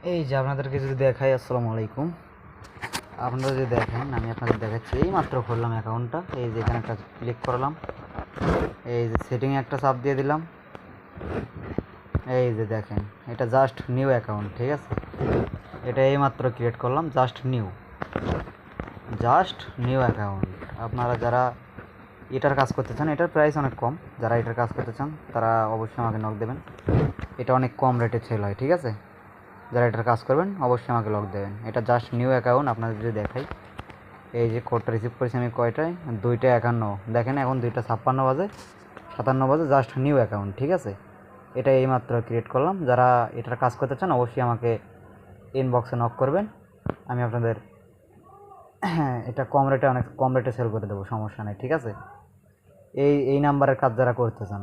এই যে আপনাদেরকে যদি দেখাই, আসসালামু আলাইকুম। আপনারা যদি দেখেন, আমি আপনাদের দেখাচ্ছি। এই মাত্র খুললাম অ্যাকাউন্টটা। এই যে এখানে একটা ক্লিক করলাম, এই যে সেটিংয়ে একটা চাপ দিয়ে দিলাম। এই যে দেখেন, এটা জাস্ট নিউ অ্যাকাউন্ট, ঠিক আছে। এটা এই মাত্র ক্রিয়েট করলাম, জাস্ট নিউ অ্যাকাউন্ট। আপনারা যারা এটার কাজ করতে চান, এটার প্রাইস অনেক কম। যারা এটার কাজ করতে চান তারা অবশ্যই আমাকে নক দেবেন। এটা অনেক কম রেটে সেল হয়, ঠিক আছে। যারা এটার কাজ করবেন অবশ্যই আমাকে লক দেবেন। এটা জাস্ট নিউ অ্যাকাউন্ট। আপনাদের যদি দেখাই, এই যে কোডটা রিসিভ করেছি আমি কয়টায়, 2:51। দেখেন এখন 2:56 বাজে, 57 বাজে। জাস্ট নিউ অ্যাকাউন্ট, ঠিক আছে। এটা এইমাত্র ক্রিয়েট করলাম। যারা এটার কাজ করতে চান অবশ্যই আমাকে ইনবক্সে নক করবেন। আমি আপনাদের এটা অনেক কম রেটে সেল করে দেবো, সমস্যা নেই, ঠিক আছে। এই নাম্বারের কাজ যারা করতে চান